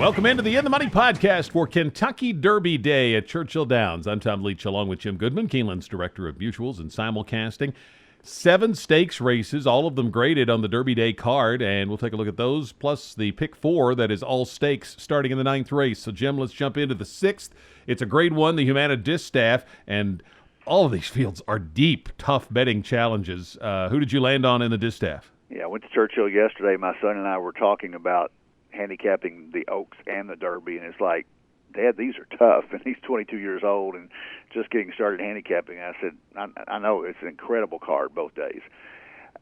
Welcome into the In the Money podcast for Kentucky Derby Day at Churchill Downs. I'm Tom Leach along with Jim Goodman, Keeneland's Director of Mutuals and Simulcasting. 7 stakes races, all of them graded on the Derby Day card, and we'll take a look at those, plus the pick 4 that is all stakes starting in the 9th race. So, Jim, let's jump into the 6th. It's a grade 1, the Humana Distaff, and all of these fields are deep, tough betting challenges. Who did you land on in the Distaff? Yeah, I went to Churchill yesterday. My son and I were talking about handicapping the Oaks and the Derby, and it's like, Dad, these are tough, and he's 22 years old and just getting started handicapping. I said, I know it's an incredible card both days.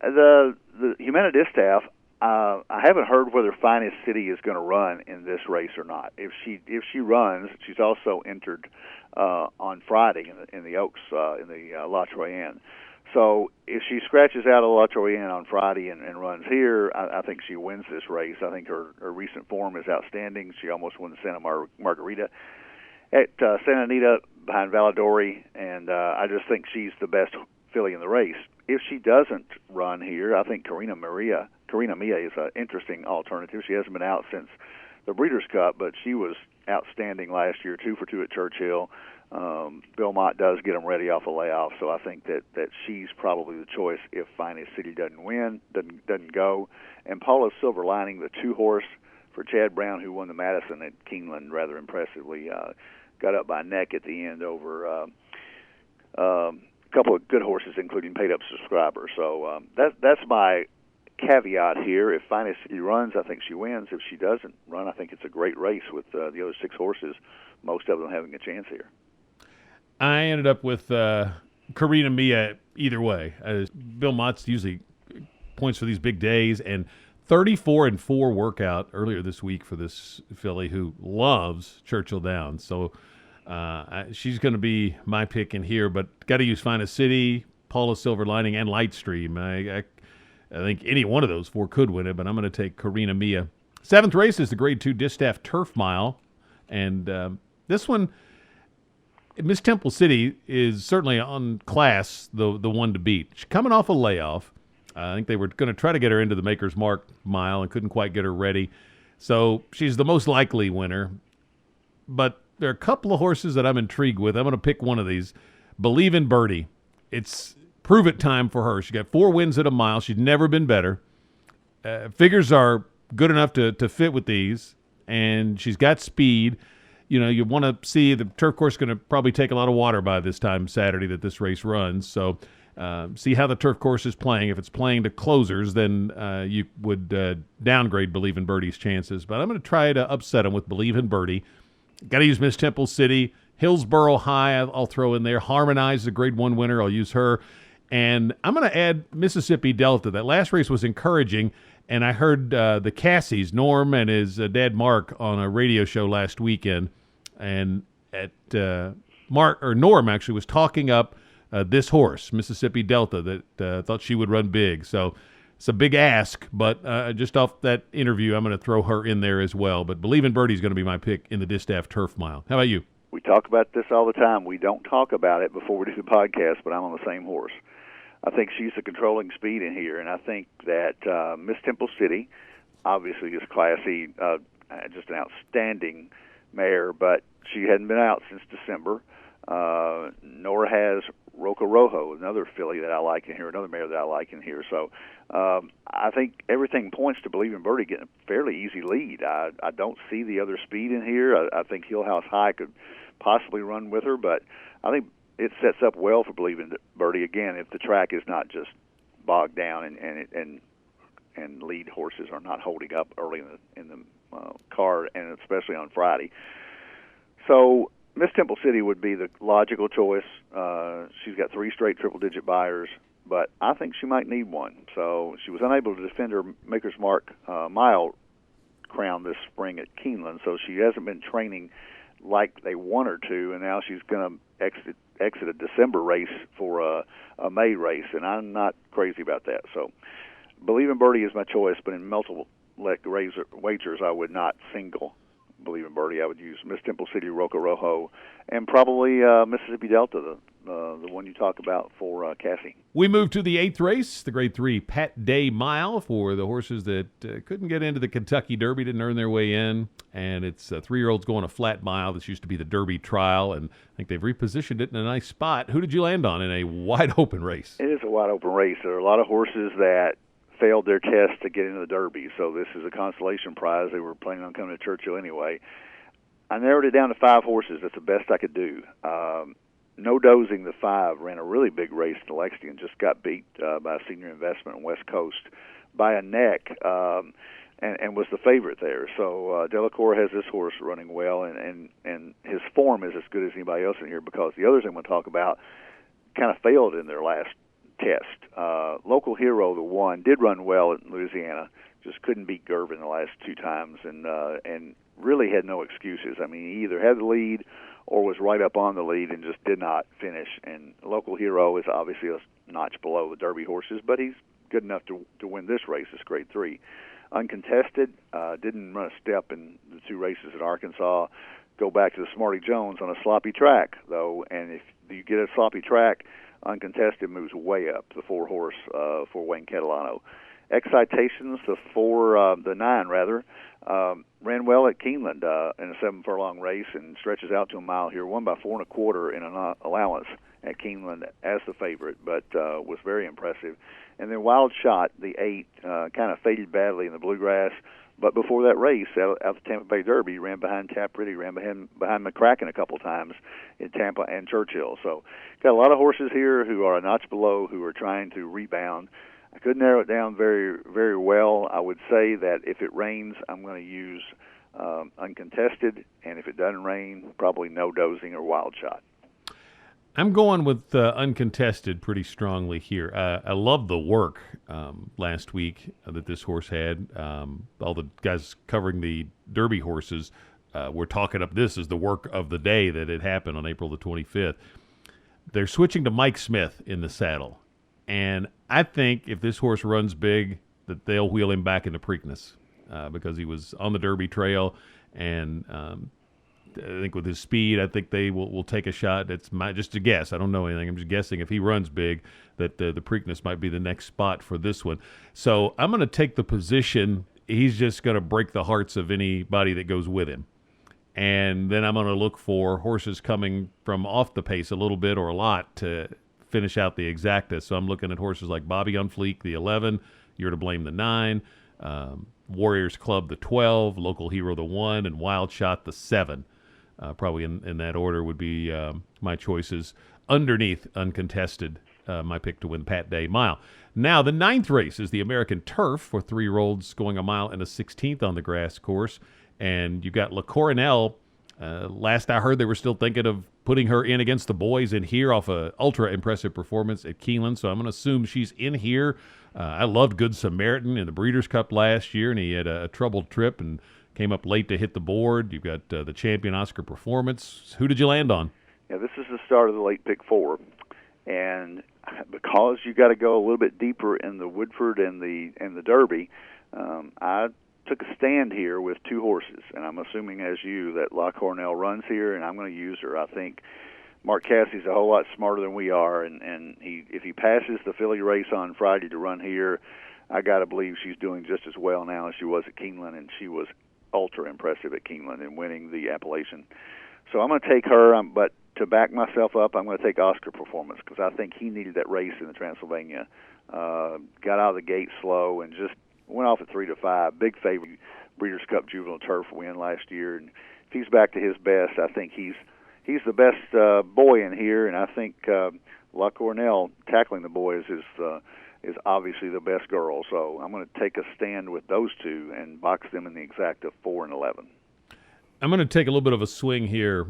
The Humana Distaff, I haven't heard whether Finest City is going to run in this race or not. If she runs, she's also entered on Friday in the Oaks in the La Troyenne. So if she scratches out a La Troyenne on Friday and runs here, I think she wins this race. I think her recent form is outstanding. She almost won the Santa Margarita at Santa Anita behind Valladori, and I just think she's the best filly in the race. If she doesn't run here, I think Carina Mia is an interesting alternative. She hasn't been out since the Breeders' Cup, but she was outstanding last year, 2 for 2 at Churchill. Bill Mott does get them ready off a layoff, so I think that she's probably the choice if Finest City doesn't go. And Paula's Silver Lining, the 2-horse for Chad Brown, who won the Madison at Keeneland rather impressively, got up by neck at the end over a couple of good horses, including paid-up subscribers. So that's my caveat here. If Finest City runs, I think she wins. If she doesn't run, I think it's a great race with the other 6 horses, most of them having a chance here. I ended up with Carina Mia either way. Bill Mott's usually points for these big days, and 34-4 workout earlier this week for this filly who loves Churchill Downs. So she's going to be my pick in here, but got to use Finest City, Paula Silver Lining, and Lightstream. I think any one of those 4 could win it, but I'm going to take Carina Mia. 7th race is the Grade 2 Distaff Turf Mile, and this one, Miss Temple City is certainly on class, the one to beat. She's coming off a layoff. I think they were going to try to get her into the Maker's Mark mile and couldn't quite get her ready. So she's the most likely winner. But there are a couple of horses that I'm intrigued with. I'm going to pick one of these. Believe in Birdie. It's prove it time for her. She got 4 wins at a mile. She's never been better. Figures are good enough to fit with these, and she's got speed. You know, you want to see the turf course going to probably take a lot of water by this time Saturday that this race runs. So see how the turf course is playing. If it's playing to closers, then you would downgrade Believe in Birdie's chances. But I'm going to try to upset them with Believe in Birdie. Got to use Miss Temple City. Hillsboro High, I'll throw in there. Harmonize, the Grade 1 winner. I'll use her. And I'm going to add Mississippi Delta. That last race was encouraging. And I heard the Cassies, Norm and his dad Mark, on a radio show last weekend. And at Norm actually was talking up this horse, Mississippi Delta, that thought she would run big. So it's a big ask, but just off that interview, I'm going to throw her in there as well. But Believe in Birdie is going to be my pick in the Distaff Turf Mile. How about you? We talk about this all the time. We don't talk about it before we do the podcast, but I'm on the same horse. I think she's the controlling speed in here, and I think that Miss Temple City obviously is classy, just an outstanding mare, but she hadn't been out since December, nor has Roca Rojo, another filly that I like in here, another mare that I like in here. So I think everything points to Believe in Birdie getting a fairly easy lead. I don't see the other speed in here. I think Hillhouse High could possibly run with her, but I think it sets up well for Believe in Birdie, again, if the track is not just bogged down and lead horses are not holding up early in the card, and especially on Friday. So Miss Temple City would be the logical choice. She's got 3 straight triple-digit buyers, but I think she might need one. So she was unable to defend her Maker's Mark mile crown this spring at Keeneland, so she hasn't been training like they want her to, and now she's going to exit a December race for a May race, and I'm not crazy about that. So Believe in Birdie is my choice, but in multiple leg wagers I would not single believe in Birdie, I would use Miss Temple City, Roca Rojo, and probably Mississippi Delta, the one you talk about for Cassie. We move to the 8th race, the Grade 3 Pat Day Mile for the horses that couldn't get into the Kentucky Derby, didn't earn their way in. And it's 3-year-olds going a flat mile. This used to be the Derby trial, and I think they've repositioned it in a nice spot. Who did you land on in a wide-open race? It is a wide-open race. There are a lot of horses that failed their test to get into the Derby, so this is a consolation prize. They were planning on coming to Churchill anyway. I narrowed it down to 5 horses. That's the best I could do. No Dozing, the 5, ran a really big race to Lexington, just got beat by a senior investment on West Coast by a neck, and was the favorite there. So Delacour has this horse running well, and his form is as good as anybody else in here, because the others I'm going to talk about kind of failed in their last test. Local Hero, the 1, did run well in Louisiana, just couldn't beat Gervin the last 2 times, and really had no excuses. I mean, he either had the lead or was right up on the lead and just did not finish. And Local Hero is obviously a notch below the Derby horses, but he's good enough to win this race, this Grade 3. Uncontested, didn't run a step in the 2 races at Arkansas. Go back to the Smarty Jones on a sloppy track, though, and if you get a sloppy track, Uncontested moves way up, the 4 horse for Wayne Catalano. Excitations, the 9 rather, ran well at Keeneland in a 7 furlong race and stretches out to a mile here. Won by 4 1/4 in an allowance at Keeneland as the favorite, but was very impressive. And then Wild Shot, the 8, kind of faded badly in the Bluegrass. But before that race, out the Tampa Bay Derby, ran behind Tap Pretty, ran behind McCracken a couple times in Tampa and Churchill. So got a lot of horses here who are a notch below, who are trying to rebound. I could narrow it down very, very well. I would say that if it rains, I'm going to use Uncontested, and if it doesn't rain, probably No Dozing or Wild Shot. I'm going with Uncontested pretty strongly here. I love the work last week that this horse had. All the guys covering the Derby horses were talking up this as the work of the day that had happened on April the 25th. They're switching to Mike Smith in the saddle. And I think if this horse runs big, that they'll wheel him back into Preakness because he was on the Derby trail. And I think with his speed, I think they will take a shot. It's just a guess. I don't know anything. I'm just guessing if he runs big that the Preakness might be the next spot for this one. So I'm going to take the position he's just going to break the hearts of anybody that goes with him. And then I'm going to look for horses coming from off the pace a little bit or a lot to finish out the exacta. So I'm looking at horses like Bobby on Fleek, the 11, You're to Blame, the 9, Warriors Club, the 12, Local Hero, the 1, and Wild Shot, the 7. Probably in that order would be my choices. Underneath Uncontested, my pick to win Pat Day Mile. Now, the 9th race is the American Turf for 3-year-olds going a mile and a 16th on the grass course. And you've got La Coronel. Last I heard, they were still thinking of putting her in against the boys in here off a ultra impressive performance at Keeneland. So I'm going to assume she's in here. I loved Good Samaritan in the Breeders' Cup last year, and he had a troubled trip and came up late to hit the board. You've got the champion Oscar Performance. Who did you land on? Yeah, this is the start of the late pick 4, and because you got to go a little bit deeper in the Woodford and the Derby, I took a stand here with 2 horses, and I'm assuming, as you, that La Cornell runs here, and I'm going to use her. I think Mark Cassie's a whole lot smarter than we are, and if he passes the Philly race on Friday to run here, I got to believe she's doing just as well now as she was at Keeneland, and she was ultra impressive at Keeneland in winning the Appalachian. So I'm going to take her, but to back myself up, I'm going to take Oscar Performance because I think he needed that race in the Transylvania. Got out of the gate slow and just went off at 3-5. Big favorite, Breeders' Cup Juvenile Turf win last year, and if he's back to his best, I think he's the best boy in here, and I think La Cornell tackling the boys is obviously the best girl. So I'm going to take a stand with those 2 and box them in the exact of 4 and 11. I'm going to take a little bit of a swing here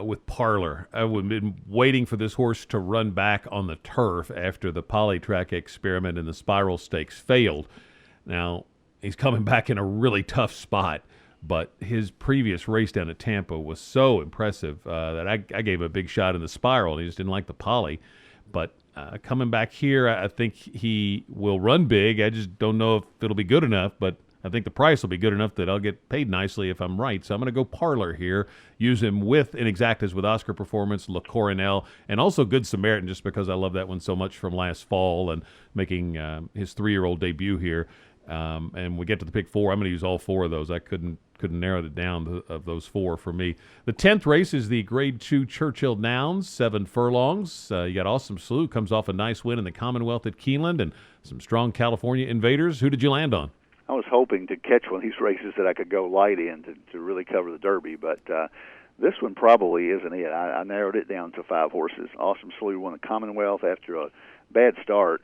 with Parlor. I've been waiting for this horse to run back on the turf after the polytrack experiment and the Spiral Stakes failed. Now, he's coming back in a really tough spot, but his previous race down at Tampa was so impressive that I gave him a big shot in the Spiral, and he just didn't like the poly. But coming back here, I think he will run big. I just don't know if it'll be good enough, but I think the price will be good enough that I'll get paid nicely if I'm right. So I'm going to go Parlor here. Use him with Inexactas with Oscar Performance, Le Coronel, and also Good Samaritan, just because I love that one so much from last fall and making his 3-year-old debut here. And we get to the pick 4. I'm going to use all 4 of those. I couldn't narrow it down of those 4 for me. The 10th race is the Grade 2 Churchill Downs, 7 furlongs. You got Awesome Slew, comes off a nice win in the Commonwealth at Keeneland, and some strong California invaders. Who did you land on? I was hoping to catch one of these races that I could go light in to really cover the Derby, but this one probably isn't it. I narrowed it down to 5 horses. Awesome Slew won the Commonwealth after a bad start,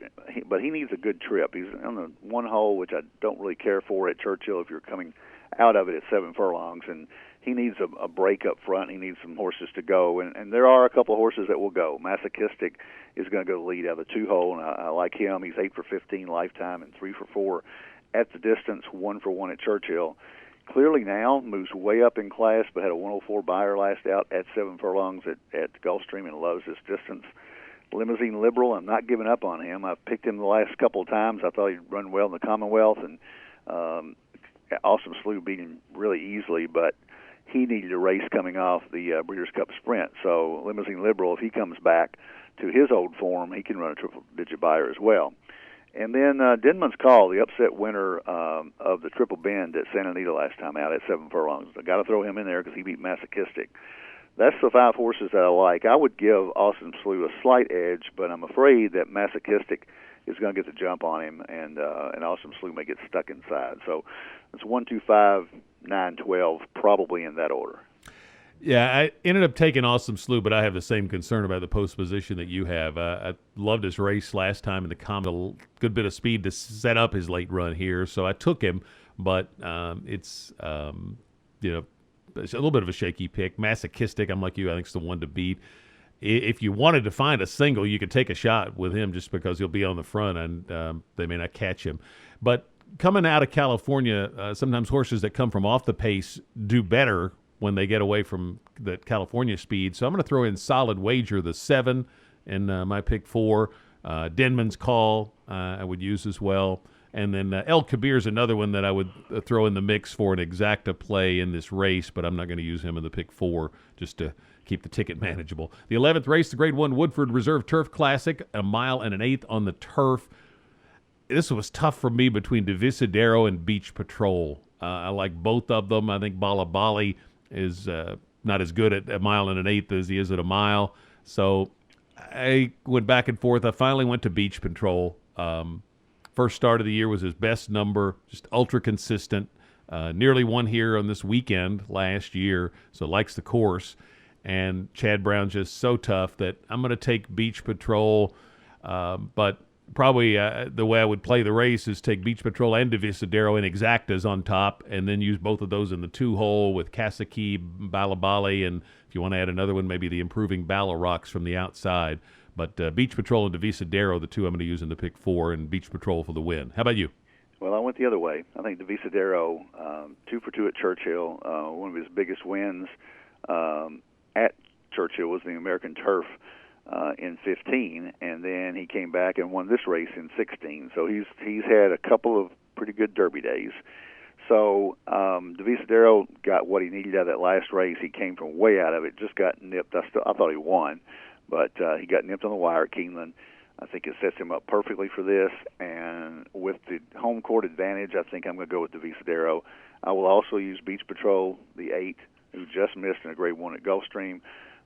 but he needs a good trip. He's on the one hole, which I don't really care for at Churchill if you're coming out of it at 7 furlongs, and he needs a break up front. He needs some horses to go, and there are a couple of horses that will go. Masochistic is going to go lead out of the 2 hole, and I like him. He's 8 for 15 lifetime and 3 for 4 at the distance, 1 for 1 at Churchill. Clearly now moves way up in class, but had a 104 buyer last out at 7 furlongs at Gulfstream and loves this distance. Limousine Liberal, I'm not giving up on him. I've picked him the last couple of times. I thought he'd run well in the Commonwealth, and Awesome Slew beat him really easily, but he needed a race coming off the Breeders' Cup Sprint. So Limousine Liberal, if he comes back to his old form, he can run a triple-digit buyer as well. And then Denman's Call, the upset winner of the Triple Bend at Santa Anita last time out at 7 furlongs. I got to throw him in there because he beat Masochistic. That's the 5 horses that I like. I would give Awesome Slew a slight edge, but I'm afraid that Masochistic is going to get the jump on him, and Awesome Slew may get stuck inside. So it's 1, 2, 5, 9, 12, probably in that order. Yeah, I ended up taking Awesome Slew, but I have the same concern about the post position that you have. I loved his race last time in the Common, a good bit of speed to set up his late run here, so I took him, but it's a little bit of a shaky pick. Masochistic, I'm like you, I think it's the one to beat. If you wanted to find a single, you could take a shot with him just because he'll be on the front and they may not catch him. But coming out of California, sometimes horses that come from off the pace do better when they get away from the California speed. So I'm going to throw in Solid Wager, the 7, in my pick 4. Denman's Call I would use as well. And then El Kabir is another one that I would throw in the mix for an exacta play in this race, but I'm not going to use him in the pick 4 just to keep the ticket manageable. The 11th race, the Grade 1 Woodford Reserve Turf Classic, 1 mile and an 1/8 on the turf. This was tough for me between Divisadero and Beach Patrol. I like both of them. I think Bala Bali is not as good at 1 mile and an 1/8 as he is at 1 mile. So I went back and forth. I finally went to Beach Patrol. First start of the year was his best number, just ultra consistent. Nearly won here on this weekend last year, so likes the course. And Chad Brown's just so tough that I'm going to take Beach Patrol, but probably the way I would play the race is take Beach Patrol and Divisadero and Exactas on top, and then use both of those in the 2 hole with Kasaki, Balabali, and if you want to add another one, maybe the improving Bala Rocks from the outside. But Beach Patrol and Divisadero, the 2 I'm going to use in the pick 4, and Beach Patrol for the win. How about you? Well, I went the other way. I think Divisadero, 2 for 2 at Churchill, one of his biggest wins at Churchill was the American Turf in 15, and then he came back and won this race in 16. So he's had a couple of pretty good Derby days. So Divisadero got what he needed out of that last race. He came from way out of it, just got nipped. I thought he won, but he got nipped on the wire at Keeneland. I think it sets him up perfectly for this, and with the home court advantage, I think I'm going to go with Divisadero. I will also use Beach Patrol, the 8, who just missed in a Grade 1 at Gulfstream.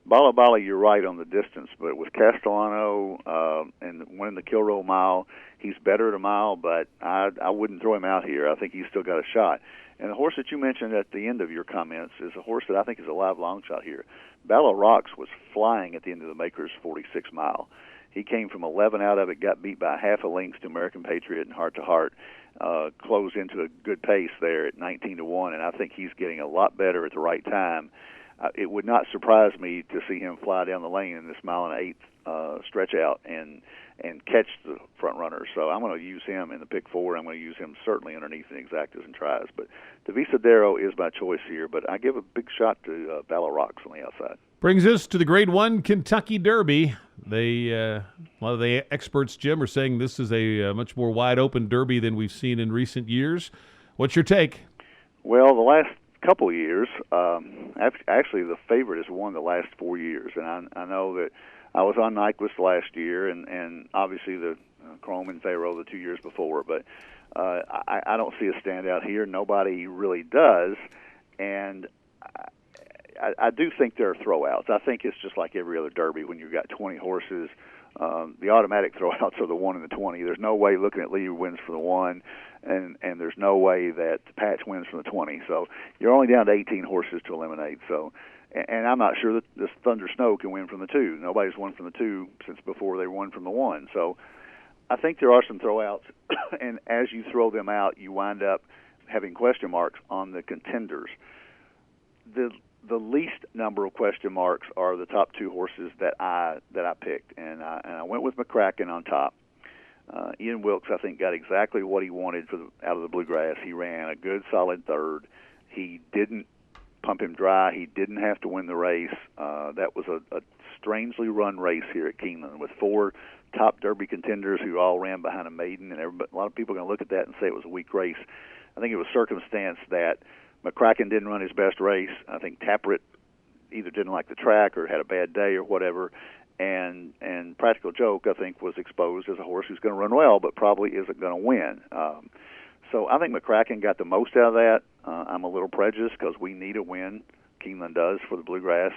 Bala Bali, you're right on the distance, but with Castellano and winning the Kilroe Mile, he's better at 1 mile, but I wouldn't throw him out here. I think he's still got a shot. And the horse that you mentioned at the end of your comments is a horse that I think is a live long shot here. Bala Rocks was flying at the end of the Makers 46 Mile. He came from 11 out of it, got beat by half a length to American Patriot and Heart to Heart, closed into a good pace there at 19-1, and I think he's getting a lot better at the right time. It would not surprise me to see him fly down the lane in this 1 1/8 stretch out and catch the front runner. So I'm going to use him in the pick 4. I'm going to use him certainly underneath the Exactas and Tries. But Divisadero is my choice here, but I give a big shot to Bala Rocks on the outside. Brings us to the Grade 1 Kentucky Derby. A lot of the experts, Jim, are saying this is a much more wide-open Derby than we've seen in recent years. What's your take? Well, the last couple of years, actually the favorite has won the last 4 years, and I know that I was on Nyquist last year, and obviously the Chrome and Pharaoh the 2 years before, but I don't see a standout here. Nobody really does, and I do think there are throwouts. I think it's just like every other Derby when you've got 20 horses. The automatic throwouts are the 1 and the 20. There's no way looking at Lee wins for the 1, and there's no way that Patch wins from the 20. So you're only down to 18 horses to eliminate. So, and I'm not sure that this Thunder Snow can win from the 2. Nobody's won from the 2 since before they won from the 1. So I think there are some throwouts, and as you throw them out, you wind up having question marks on the contenders. The least number of question marks are the top 2 horses that I picked, and I went with McCracken on top. Ian Wilkes, I think, got exactly what he wanted out of the Bluegrass. He ran a good, solid third. He didn't pump him dry. He didn't have to win the race. That was a strangely run race here at Keeneland with 4 top Derby contenders who all ran behind a maiden, and a lot of people are going to look at that and say it was a weak race. I think it was circumstance that McCracken didn't run his best race. I think Tappert either didn't like the track or had a bad day or whatever. And Practical Joke, I think, was exposed as a horse who's going to run well but probably isn't going to win. So I think McCracken got the most out of that. I'm a little prejudiced because we need a win. Keeneland does for the Bluegrass.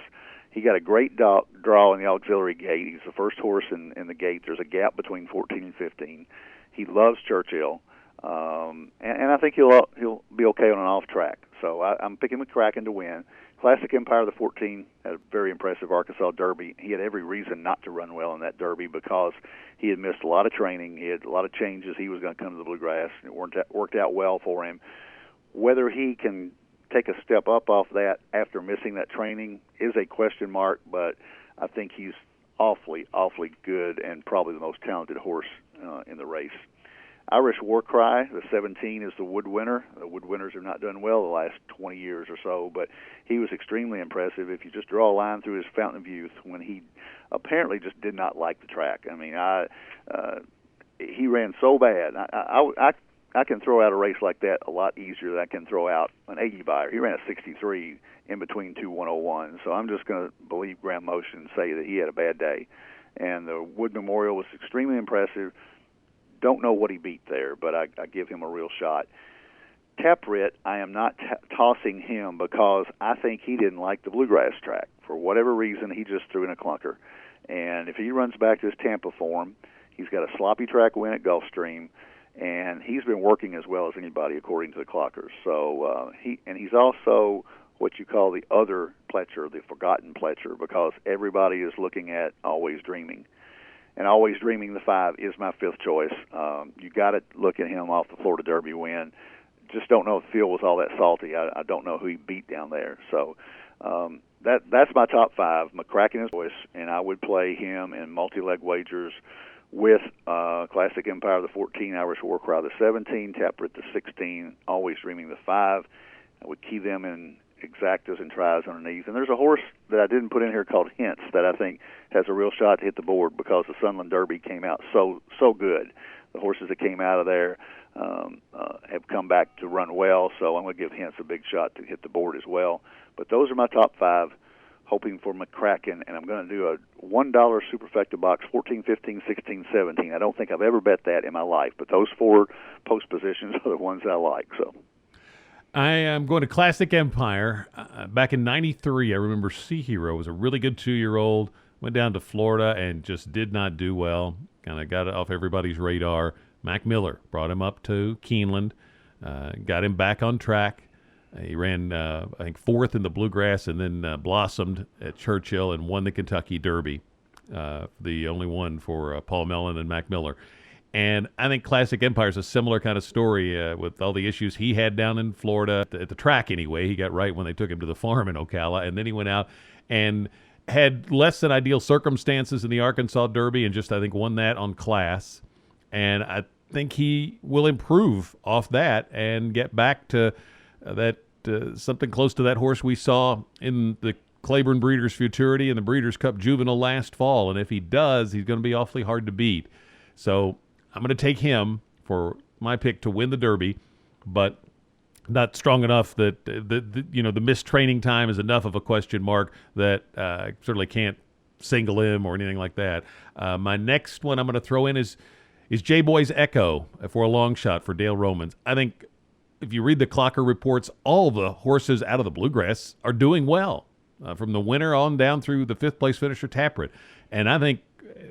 He got a great draw in the auxiliary gate. He's the first horse in the gate. There's a gap between 14 and 15. He loves Churchill. And I think he'll be okay on an off track. So I'm picking McCracken to win. Classic Empire of the 14 had a very impressive Arkansas Derby. He had every reason not to run well in that Derby because he had missed a lot of training. He had a lot of changes. He was going to come to the Bluegrass. It worked out well for him. Whether he can take a step up off that after missing that training is a question mark, but I think he's awfully, awfully good and probably the most talented horse in the race. Irish War Cry, the 17, is the Wood winner. The Wood winners have not done well the last 20 years or so, but he was extremely impressive. If you just draw a line through his Fountain of Youth, when he apparently just did not like the track. I mean, he ran so bad. I can throw out a race like that a lot easier than I can throw out an 80 buyer. He ran a 63 in between 2 101, so I'm just going to believe Graham Motion and say that he had a bad day. And the Wood Memorial was extremely impressive. Don't know what he beat there, but I give him a real shot. Tappert, I am not tossing him because I think he didn't like the Bluegrass track. For whatever reason, he just threw in a clunker. And if he runs back to his Tampa form, he's got a sloppy track win at Gulfstream, and he's been working as well as anybody according to the clockers. So he's also what you call the other Pletcher, the forgotten Pletcher, because everybody is looking at Always Dreaming. And Always Dreaming, the 5, is my 5th choice. You got to look at him off the Florida Derby win. Just don't know if the field was all that salty. I don't know who he beat down there. So that's my top 5. McCracken is voice, and I would play him in multi-leg wagers with Classic Empire the 14, Irish War Cry the 17, Tappert the 16, Always Dreaming the 5. I would key them in exactas and tries underneath. And there's a horse that I didn't put in here called Hints that I think has a real shot to hit the board because the Sunland Derby came out so good. The horses that came out of there have come back to run well, so I'm going to give Hints a big shot to hit the board as well. But those are my top 5, hoping for McCracken, and I'm going to do a $1 superfecta box, 14, 15, 16, 17. I don't think I've ever bet that in my life, but those 4 post positions are the ones that I like. So I am going to Classic Empire. Back in '93, I remember Sea Hero was a really good 2-year-old. Went down to Florida and just did not do well. Kind of got it off everybody's radar. Mac Miller brought him up to Keeneland, got him back on track. He ran, I think, 4th in the Bluegrass and then blossomed at Churchill and won the Kentucky Derby, the only one for Paul Mellon and Mac Miller. And I think Classic Empire is a similar kind of story with all the issues he had down in Florida, at the track anyway. He got right when they took him to the farm in Ocala, and then he went out and had less than ideal circumstances in the Arkansas Derby and just, I think, won that on class. And I think he will improve off that and get back to that something close to that horse we saw in the Claiborne Breeders' Futurity and the Breeders' Cup Juvenile last fall. And if he does, he's going to be awfully hard to beat. So I'm going to take him for my pick to win the Derby, but not strong enough that the missed training time is enough of a question mark that certainly can't single him or anything like that. My next one I'm going to throw in is J-Boy's Echo for a long shot for Dale Romans. I think if you read the Clocker reports, all the horses out of the Bluegrass are doing well, from the winner on down through the fifth place finisher Taproot. And I think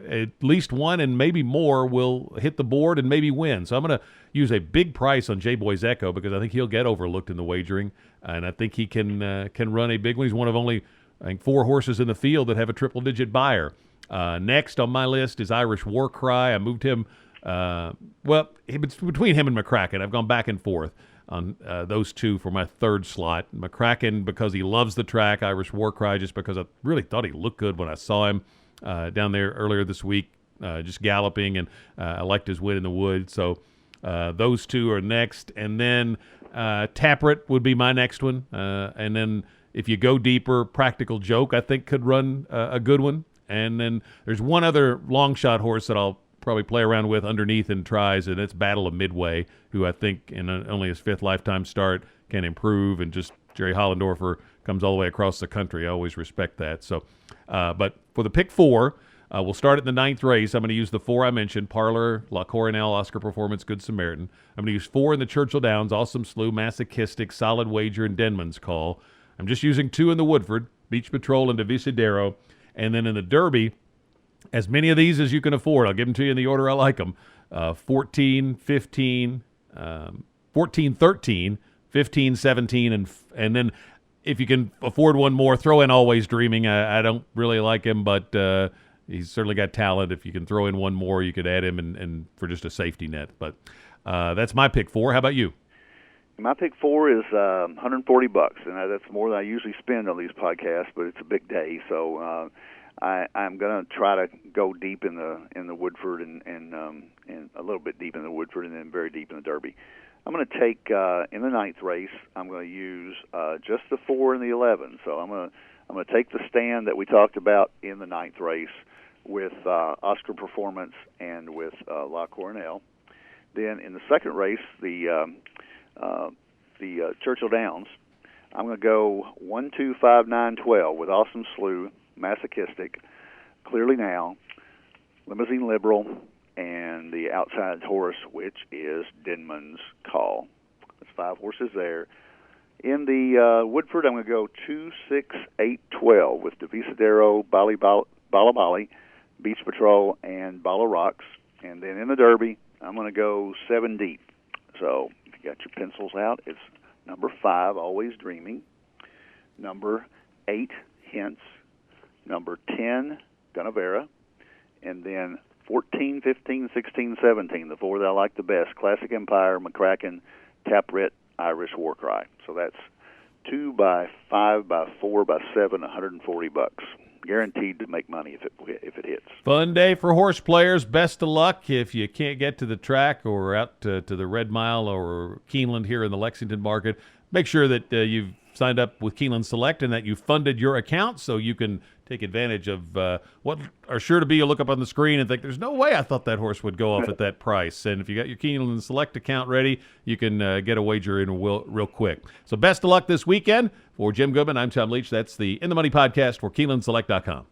at least one and maybe more will hit the board and maybe win. So I'm going to use a big price on J-Boy's Echo because I think he'll get overlooked in the wagering, and I think he can run a big one. He's one of only, I think, 4 horses in the field that have a triple-digit buyer. Next on my list is Irish War Cry. I moved him, it's between him and McCracken. I've gone back and forth on those two for my third slot. McCracken because he loves the track, Irish War Cry just because I really thought he looked good when I saw him down there earlier this week, just galloping, and I liked his win in the wood. So those two are next. And then Taproot would be my next one. And then if you go deeper, Practical Joke, I think, could run a good one. And then there's one other long shot horse that I'll probably play around with underneath and tries, and it's Battle of Midway, who I think in only his 5th lifetime start can improve, and just Jerry Hollendorfer comes all the way across the country. I always respect that. So, but for the pick 4, we'll start at the 9th race. I'm going to use the 4 I mentioned: Parlor, La Coronel, Oscar Performance, Good Samaritan. I'm going to use 4 in the Churchill Downs: Awesome Slew, Masochistic, Solid Wager, and Denman's Call. I'm just using 2 in the Woodford: Beach Patrol and Divisadero. And then in the Derby, as many of these as you can afford. I'll give them to you in the order I like them. 14, 15, 14, 13, 15, 17, and then if you can afford one more, throw in Always Dreaming. I don't really like him, but he's certainly got talent. If you can throw in one more, you could add him and for just a safety net. But that's my pick 4. How about you? My pick 4 is $140, and that's more than I usually spend on these podcasts, but it's a big day, so I'm going to try to go deep in the Woodford and a little bit deep in the Woodford, and then very deep in the Derby. I'm going to take in the 9th race. I'm going to use just the 4 and the 11. So I'm going to take the stand that we talked about in the 9th race with Oscar Performance and with La Coronel. Then in the 2nd race, the Churchill Downs, I'm going to go 1, 2, 5, 9, 12 with Awesome Slew, Masochistic, Clearly Now, Limousine Liberal, and the outside horse, which is Denman's Call. There's 5 horses there. In the Woodford, I'm going to go 2, 6, 8, 12 with Divisadero, Bala Bali, Beach Patrol, and Bala Rocks. And then in the Derby, I'm going to go 7 deep. So if you got your pencils out, it's number 5, Always Dreaming, number 8, Hints, number 10, Gunnavera, and then 14, 15, 16, 17, the 4 that I like the best: Classic Empire, McCracken, Taproot, Irish War Cry. So that's 2 by 5 by 4 by 7, $140. Guaranteed to make money if it hits. Fun day for horse players. Best of luck if you can't get to the track or out to the Red Mile or Keeneland here in the Lexington market. Make sure that you've signed up with Keeneland Select and that you funded your account so you can take advantage of what are sure to be, you'll look up on the screen and think, there's no way I thought that horse would go off at that price. And if you got your Keeneland Select account ready, you can get a wager in real quick. So best of luck this weekend. For Jim Goodman, I'm Tom Leach. That's the In the Money podcast for KeenelandSelect.com.